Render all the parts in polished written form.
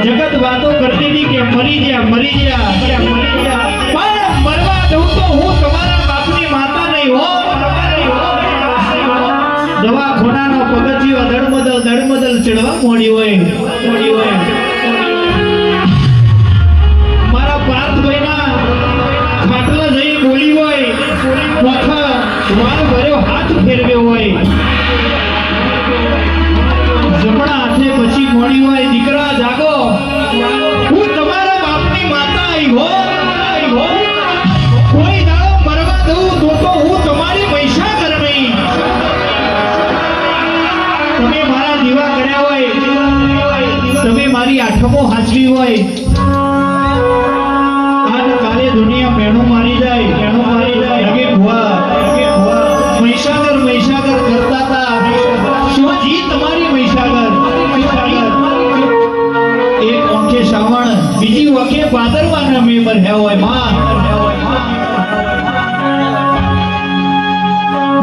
जगत बातों करती थी कि मरी जा मरवा दूं तो हूँ तुम्हारा बापनी माता नहीं हो। दवा खोना पगथियो दड़मदल चढ़वा मोड़ी होय मारा पार्थ भाई ना खाटला जई बोली होय वखा वार भर्यो हाथ फेरवे होय जमणा हाथे पछी मोड़ी होय दीकरा जागो હું તમારા બાપની માતા आई हो कोई दाड़ो मरवा दઉં તો હું તમારી મહીસાગર નહીં તમે મારા દીવા કર્યા હોય તમે મારી આઠમો હાચવી હોય આજ કાલે દુનિયા મેણું મારી જાય લગે ભુવા મહીસાગર કરતા હતા શિવજી તમારી મહીસાગર एक ओंखे श्रावण बीजी वखे भादरवाना में भर्या होय मां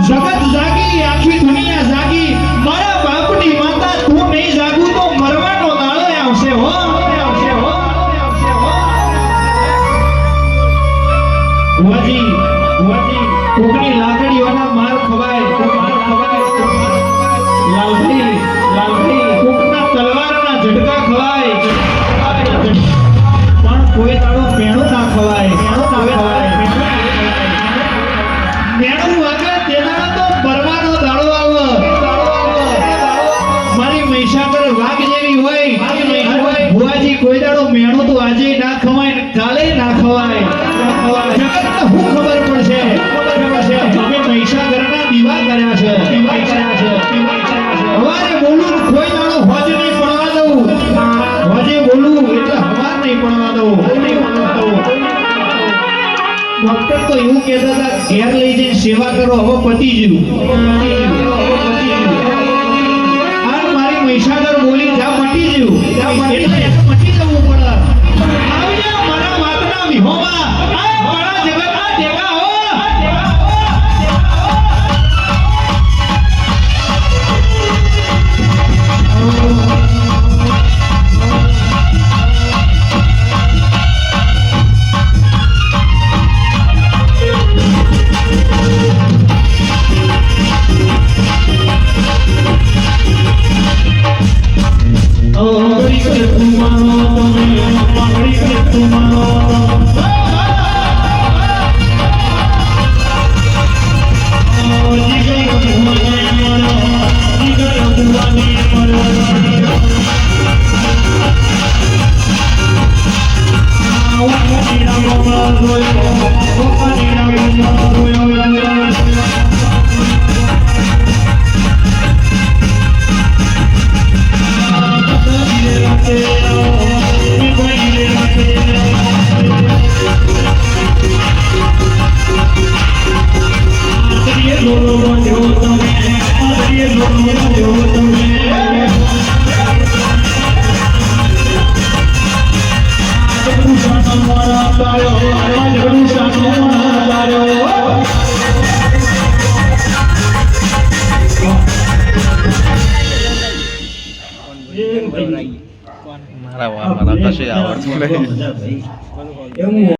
जगत जागी आखी दुनिया जागी मारा बापनी माता तू नहीं जागू तो मरवानो दाड़ो आवशे हो बुआजी कोकनी लाकड़ीओना मार खवाय लालभाई कोकना तलवाરના ઝટકા ખવાય પણ કોઈ દાડો મેણું ના ખવાય મેણું વાગે તેના તો પરવાનો દાડો આવે મારી મહીસાગર વાઘ જેવી હોય ભુવાજી કોઈ દાડો મેણું તો આજે ના ખવાય કાલે ના ખવાય જગતને હું ખબર પડશે તમે મહીસાગરના દીવા કર્યા છે હવારે બોલું કોઈ દાડો હોજ નહીં પડવા દઉં હોજે બોલું એટલે હવાર નહીં પડવા દઉં ડોક્ટર તો એવું કહેતા હતા ઘેર લઈ જઈને સેવા કરો હવે પતી ગયું જગડુશાનો મારા તાર્યો આ જગડુશાનો મારા તાર્યો મારા કશે આવડતું નહીં.